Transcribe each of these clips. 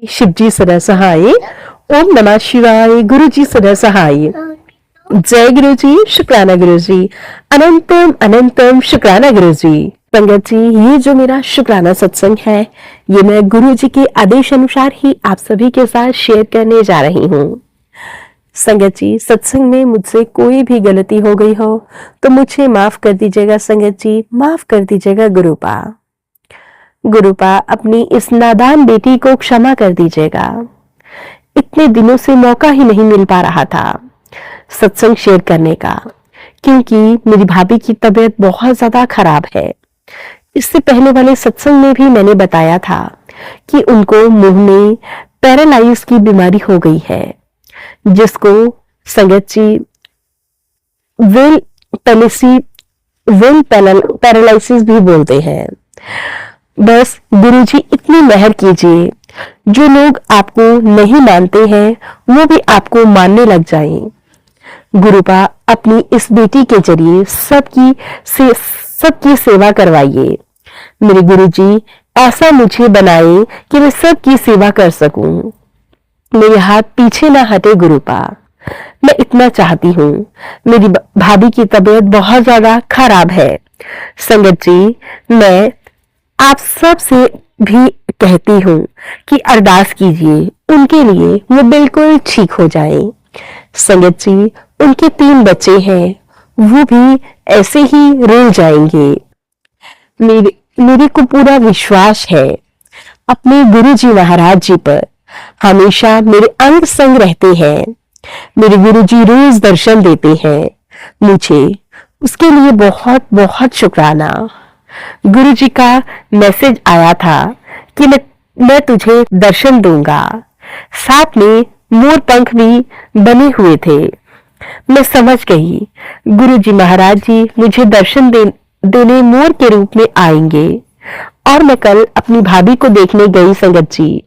शिव जी सदा सहाय। ओम नमः शिवाय। गुरु जी सदा सहाय। जय गुरु जी। शुक्राना गुरु जी। अनंतम अनंतम शुक्राना गुरु जी। पंडित जी, ये जो मेरा शुक्राना सत्संग है, ये मैं गुरु जी के आदेश अनुसार ही आप सभी के साथ शेयर करने जा रही हूँ। संगत जी, सत्संग में मुझसे कोई भी गलती हो गई हो तो मुझे माफ कर दीजिएगा। संगत जी, माफ कर दीजिएगा। गुरुपा अपनी इस नादान बेटी को क्षमा कर दीजिएगा। इतने दिनों से मौका ही नहीं मिल पा रहा था सत्संग शेयर करने का, क्योंकि मेरी भाभी की तबीयत बहुत ज्यादा खराब है। इससे पहले वाले सत्संग में भी मैंने बताया था कि उनको मुंह में पैरालाइज की बीमारी हो गई है, जिसको संगत जी वेल पैरालाइसिस भी बोलते हैं। बस गुरुजी इतनी मेहर कीजिए, जो लोग आपको नहीं मानते हैं वो भी आपको मानने लग जाएं। गुरुपा अपनी इस बेटी के जरिए सबकी सेवा करवाइए। मेरे गुरुजी ऐसा मुझे बनाए कि मैं सबकी सेवा कर सकूं। मेरे हाथ पीछे ना हटे गुरुपा, मैं इतना चाहती हूँ। मेरी भाभी की तबीयत बहुत ज्यादा खराब है। संगत जी, मैं आप सब से भी कहती हूँ कि अरदास कीजिए उनके लिए, वो बिल्कुल ठीक हो जाए। संगत जी, उनके 3 बच्चे हैं, वो भी ऐसे ही रुल जाएंगे। मेरे को पूरा विश्वास है अपने गुरु जी महाराज जी पर। हमेशा मेरे अंग संग रहते हैं। मेरे गुरु जी रोज दर्शन देते हैं मुझे, उसके लिए बहुत बहुत शुक्राना। गुरु जी का मैसेज आया था कि मैं तुझे दर्शन दूंगा। साथ में मोर पंख भी बने हुए थे। मैं समझ गई गुरु जी महाराज जी मुझे दर्शन देने मोर के रूप में आएंगे। और मैं कल अपनी भाभी को देखने गई संगत जी,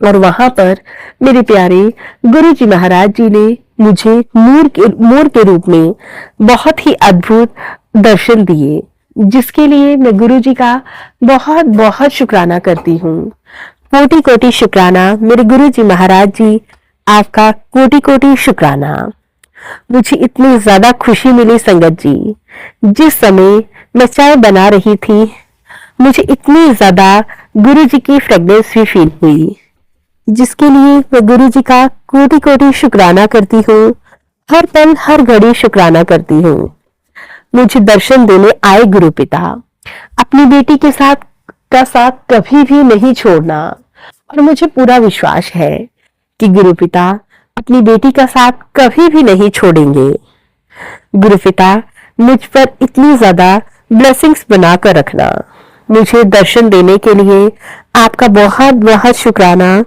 और वहां पर मेरे प्यारे गुरु जी महाराज जी ने मुझे मोर के रूप में बहुत ही अद्भुत दर्शन दिए, जिसके लिए मैं गुरु जी का बहुत बहुत शुक्राना करती हूँ। कोटि कोटि शुक्राना मेरे गुरु जी महाराज जी, आपका कोटि कोटि शुक्राना। मुझे इतनी ज्यादा खुशी मिली संगत जी, जिस समय मैं चाय बना रही थी मुझे इतनी ज्यादा गुरु जी की फ्रेग्रेंस भी फील हुई, जिसके लिए मैं गुरु जी का कोटि कोटि शुक्राना करती हूँ। हर पल हर घड़ी शुक्राना करती हूँ। मुझे दर्शन देने आए गुरु पिता, अपनी बेटी के साथ कभी भी नहीं छोड़ना। और मुझे पूरा विश्वास है कि गुरु पिता अपनी बेटी का साथ कभी भी नहीं छोड़ेंगे। गुरु पिता मुझ पर इतनी ज्यादा ब्लेसिंग्स बनाकर रखना। मुझे दर्शन देने के लिए आपका बहुत बहुत शुक्राना,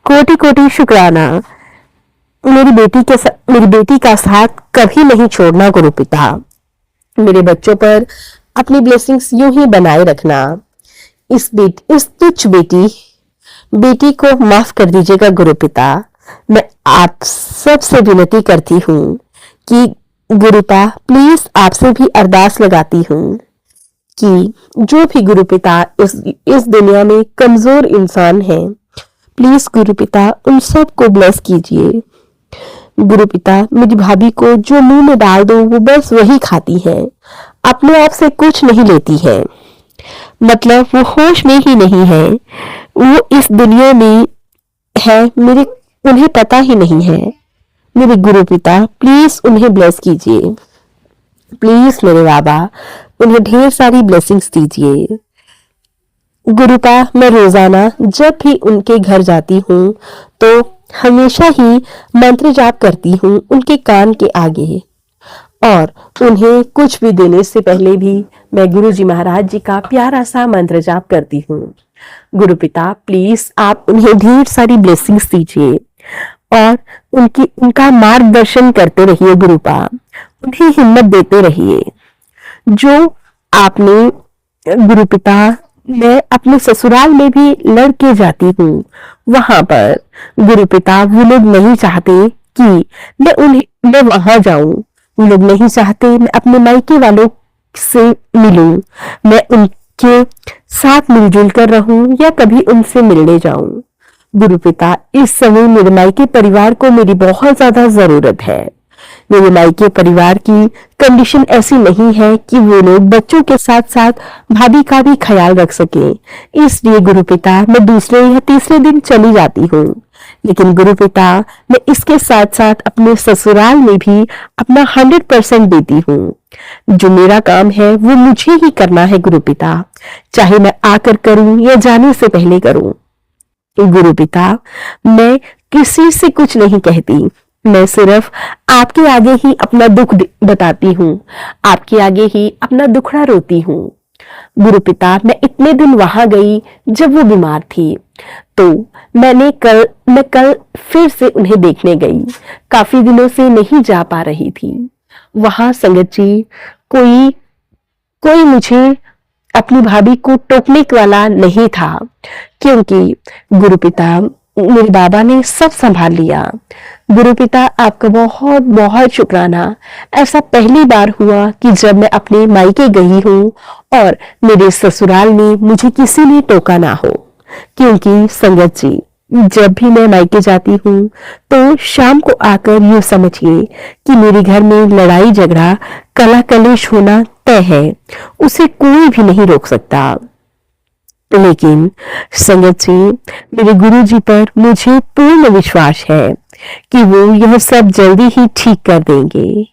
कोटि कोटि शुक्राना। मेरी बेटी का साथ कभी नहीं छोड़ना गुरु पिता। मेरे बच्चों पर अपनी ब्लेसिंग्स यूं ही बनाए रखना। इस तुच्छ बेटी को माफ कर दीजिएगा गुरु पिता। मैं आप सबसे विनती करती हूँ कि गुरुपिता प्लीज आपसे भी अरदास लगाती हूँ कि जो भी गुरुपिता इस दुनिया में कमजोर इंसान है, प्लीज गुरुपिता उन सब को ब्लेस कीजिए। गुरुपिता मेरी भाभी को जो मुंह में डाल दो वो बस वही खाती है, अपने आप से कुछ नहीं लेती है। मतलब वो होश में ही नहीं है, वो इस दुनिया में है, उन्हें पता ही नहीं है। मेरे गुरुपिता प्लीज उन्हें ब्लेस कीजिए। प्लीज मेरे बाबा उन्हें ढेर सारी ब्लेसिंग्स दीजिए। गुरुपा मैं रोजाना जब भी उनके घर जाती हूँ तो हमेशा ही मंत्र जाप करती हूँ उनके कान के आगे, और उन्हें कुछ भी देने से पहले भी मैं गुरु जी महाराज जी का प्यारा सा मंत्र जाप करती हूँ। गुरुपिता प्लीज आप उन्हें ढेर सारी ब्लेसिंग्स दीजिए और उनका मार्गदर्शन करते रहिए गुरुपा, उन्हें हिम्मत देते रहिए। जो आपने गुरुपिता, मैं अपने ससुराल में भी लड़के जाती हूँ, वहां पर गुरुपिता वो लोग नहीं चाहते कि मैं वहां जाऊं। वो लोग नहीं चाहते मैं अपने मायके वालों से मिलूं, मैं उनके साथ मिलजुल कर रहूं या कभी उनसे मिलने जाऊं। गुरु पिता, इस समय मेरे मायके परिवार को मेरी बहुत ज्यादा जरूरत है। मेरे मायके परिवार की कंडीशन ऐसी नहीं है कि वो लोग बच्चों के साथ साथ भाभी का भी ख्याल रख सके। इसलिए गुरु पिता, मैं दूसरे या तीसरे दिन चली जाती हूँ, लेकिन गुरु पिता, मैं इसके साथ साथ अपने ससुराल में भी अपना 100% देती हूँ। जो मेरा काम है वो मुझे ही करना है गुरु पिता, चाहे मैं आकर करूं या जाने से पहले करूं। गुरु पिता, मैं किसी से कुछ नहीं कहती, मैं सिर्फ आपके आगे ही अपना दुख बताती हूँ, आपके आगे ही अपना दुखड़ा रोती हूँ। गुरु पिता, मैं इतने दिन वहां गई जब वो बीमार थी, तो मैं कल फिर से उन्हें देखने गई। काफी दिनों से नहीं जा पा रही थी वहां। संगत जी, कोई मुझे अपनी भाभी को टोकने वाला नहीं था, क्योंकि गुरु पिता, मेरे बाबा ने सब संभाल लिया। गुरु पिता, आपका बहुत बहुत शुक्राना। ऐसा पहली बार हुआ कि जब मैं अपने मायके गई हूँ और मेरे ससुराल में मुझे किसी ने टोका ना हो। क्योंकि संगत जी, जब भी मैं मायके जाती हूँ तो शाम को आकर यूं समझिए कि मेरे घर में लड़ाई झगड़ा कला कलेश होना तय है, उसे कोई भी नहीं रोक सकता। लेकिन संगत जी, मेरे गुरु जी पर मुझे पूर्ण विश्वास है कि वो यह सब जल्दी ही ठीक कर देंगे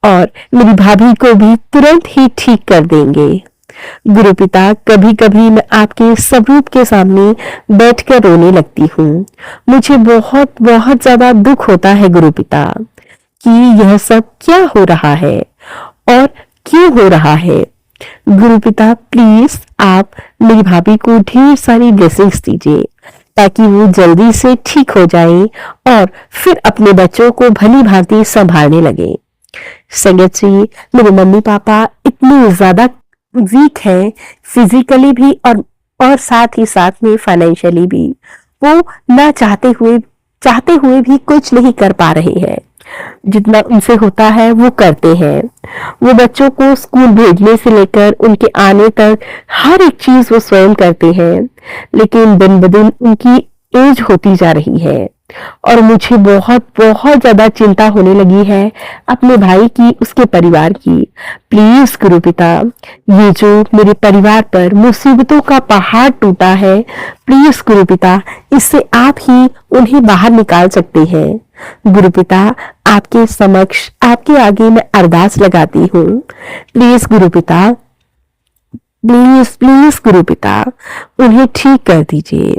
और मेरी भाभी को भी तुरंत ही ठीक कर देंगे। गुरु पिता, कभी कभी मैं आपके स्वरूप के सामने बैठकर रोने लगती हूँ। मुझे बहुत बहुत ज्यादा दुख होता है गुरु पिता कि यह सब क्या हो रहा है और क्यों हो रहा है। गुरु पिता, प्लीज आप मेरी भाभी को ढेर सारी ब्लेसिंग्स दीजिए ताकि वो जल्दी से ठीक हो जाए और फिर अपने बच्चों को भली भांति संभालने लगे। संगत जी, मेरे मम्मी पापा इतने ज्यादा वीक है, फिजिकली भी और साथ ही साथ में फाइनेंशियली भी। वो ना चाहते हुए भी कुछ नहीं कर पा रहे हैं। जितना उनसे होता है वो करते हैं। वो बच्चों को स्कूल भेजने से लेकर उनके आने तक हर एक चीज वो स्वयं करते हैं, लेकिन दिन ब दिन उनकी एज होती जा रही है और मुझे बहुत बहुत ज्यादा चिंता होने लगी है अपने भाई की, उसके परिवार की। प्लीज गुरु पिता, ये जो मेरे परिवार पर मुसीबतों का पहाड़ टूटा है, प्लीज गुरु पिता, इससे आप ही उन्हें बाहर निकाल सकते हैं। गुरु पिता, आपके समक्ष, आपके आगे मैं अरदास लगाती हूँ। प्लीज गुरु पिता, प्लीज प्लीज गुरु पिता, उन्हें ठीक कर दीजिए।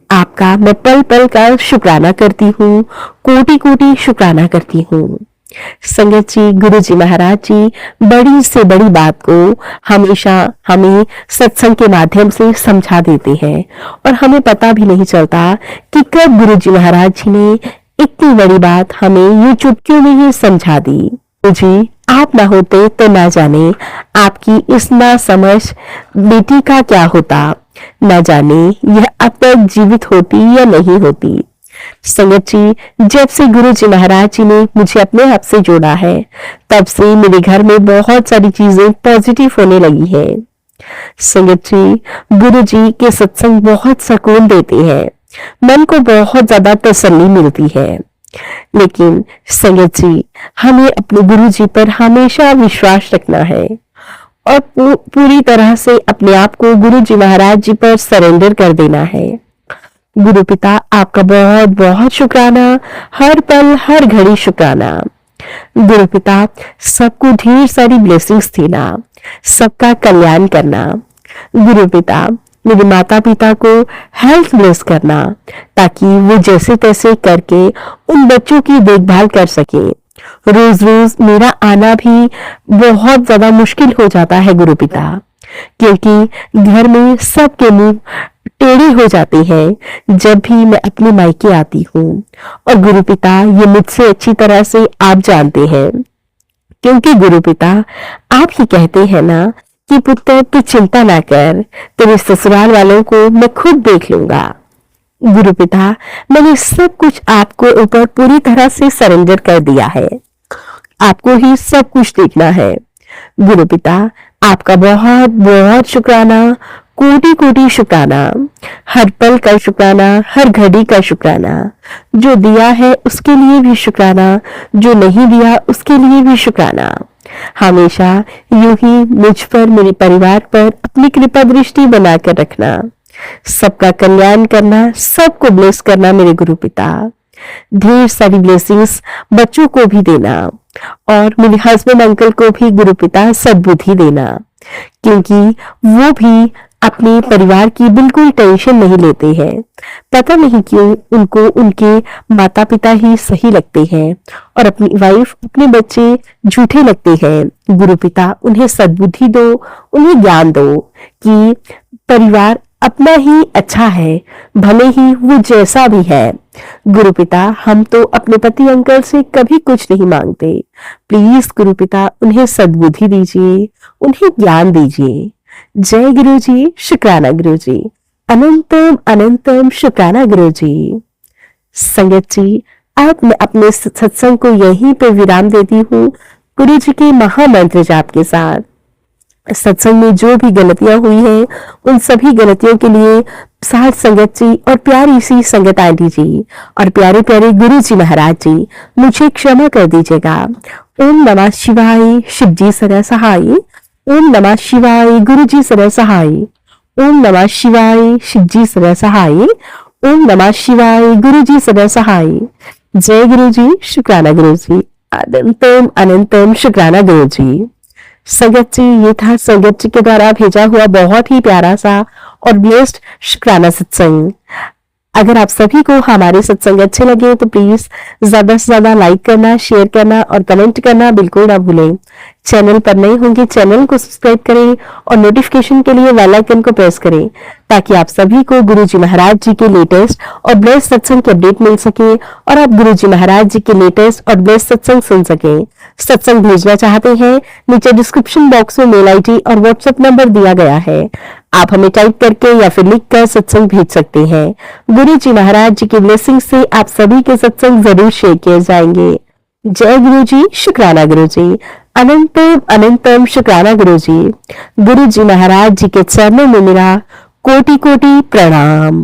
आपका मैं पल पल का शुक्राना करती हूँ, कोटि कोटि शुक्राना करती हूँ। संगत जी, गुरु जी महाराज जी बड़ी से बड़ी बात को हमेशा हमें सत्संग के माध्यम से समझा देते हैं और हमें पता भी नहीं चलता कि कब गुरु जी महाराज जी ने इतनी बड़ी बात हमें यूं चुटकियों में ही समझा दी। जी, आप ना होते तो ना जाने आपकी इस ना समझ बेटी का क्या होता, न जाने यह अब तक जीवित होती या नहीं होती। संगत जी, जब से गुरु जी महाराज जी ने मुझे अपने आप से जोड़ा है, तब से मेरे घर में बहुत सारी चीजें पॉजिटिव होने लगी है। संगत जी, गुरु जी के सत्संग बहुत सुकून देते हैं, मन को बहुत ज्यादा तसल्ली मिलती है। लेकिन संगत जी, हमें अपने गुरु जी पर हमेशा विश्वास रखना है और पूरी तरह से अपने आप को गुरु जी महाराज जी पर सरेंडर कर देना है। गुरु पिता, आपका बहुत बहुत शुक्राना, हर पल हर घड़ी शुक्राना। गुरु पिता, सबको ढेर सारी ब्लेसिंग्स देना, सबका कल्याण करना। गुरु पिता, मेरे माता पिता को हेल्थ ब्लेस करना ताकि वो जैसे तैसे करके उन बच्चों की देखभाल कर सके। रोज रोज मेरा आना भी बहुत ज्यादा मुश्किल हो जाता है गुरु पिता, क्योंकि घर में सबके मुंह टेढ़े हो जाते हैं जब भी मैं अपने मायके आती हूँ। और गुरु पिता, ये मुझसे अच्छी तरह से आप जानते हैं, क्योंकि गुरु पिता आप ही कहते हैं ना कि पुत्र तू चिंता ना कर, तेरे ससुराल वालों को मैं खुद देख लूंगा। गुरु पिता, मैंने सब कुछ आपको ऊपर पूरी तरह से सरेंडर कर दिया है, आपको ही सब कुछ देखना है। गुरु पिता, आपका बहुत बहुत शुक्राना, कोटि कोटि शुक्राना, हर पल का शुक्राना, हर घड़ी का शुक्राना। जो दिया है उसके लिए भी शुक्राना, जो नहीं दिया उसके लिए भी शुक्राना। हमेशा यूं ही मुझ पर, मेरे परिवार पर अपनी कृपा दृष्टि बनाकर रखना। सबका कल्याण करना, सबको ब्लेस करना मेरे गुरु पिता। ढेर सारी ब्लेसिंग्स बच्चों को भी देना और मेरे हस्बैंड अंकल को भी गुरु पिता सद्बुद्धि देना, क्योंकि वो भी अपने परिवार की बिल्कुल टेंशन नहीं लेते हैं। पता नहीं क्यों उनको उनके माता पिता ही सही लगते हैं और अपनी वाइफ, अपने बच्चे झूठे लगते हैं। गुरु पिता उन्हें सद्बुद्धि दो, उन्हें ज्ञान दो कि परिवार अपना ही अच्छा है, भले ही वो जैसा भी है। गुरु पिता, हम तो अपने पति अंकल से कभी कुछ नहीं मांगते। प्लीज गुरु पिता उन्हें सद्बुद्धि दीजिए, उन्हें ज्ञान दीजिए। जय गुरु जी, शुक्राना गुरु जी, अनंतम अनंतम शुक्राना गुरु जी। संगत जी, आज मैं अपने सत्संग को यहीं पे विराम देती हूँ गुरु जी के महामंत्र जाप के साथ। सत्संग में जो भी गलतियां हुई हैं उन सभी गलतियों के लिए साथ संगत जी और प्यारी सी संगत आंटी जी और प्यारे प्यारे गुरु जी महाराज जी मुझे क्षमा कर दीजिएगा। ओम नमः शिवाय, शिव जी सदा सहाय। ओम नमः शिवाय, गुरु जी सदा सहाय। ओम नमः शिवाय, शिव जी सदा सहाय। ओम नमः शिवाय, गुरु जी सदा सहाय। जय गुरु जी, शुक्राना गुरु जी, अनंतम अनंतम शुक्राना गुरु जी। संगत जी, ये था संगत जी के द्वारा भेजा हुआ बहुत ही प्यारा सा और ब्लेस्ड शुक्राना सत्संग। अगर आप सभी को हमारे सत्संग अच्छे लगे तो प्लीज ज्यादा से ज्यादा लाइक करना, शेयर करना और कमेंट करना बिल्कुल ना भूलें। चैनल पर नए होंगे चैनल को सब्सक्राइब करें और नोटिफिकेशन के लिए बेल आइकन को प्रेस करें ताकि आप सभी को गुरु जी महाराज जी के लेटेस्ट और ब्लेस्ड सत्संग की अपडेट मिल सके और आप गुरु जी महाराज जी के लेटेस्ट और ब्लेस्ड सत्संग सुन सकें। सत्संग भेजना चाहते हैं, नीचे डिस्क्रिप्शन बॉक्स में मेल आईडी और व्हाट्सएप नंबर दिया गया है। आप हमें टाइप करके या फिर लिख कर सत्संग भेज सकते हैं। गुरु जी महाराज जी की ब्लेसिंग से आप सभी के सत्संग जरूर शेयर किए जाएंगे। जय गुरु जी, शुक्राना गुरु जी, अनंतम अनंतम शुक्राना गुरु जी। गुरु जी महाराज जी के चरणों में मेरा कोटि कोटि प्रणाम।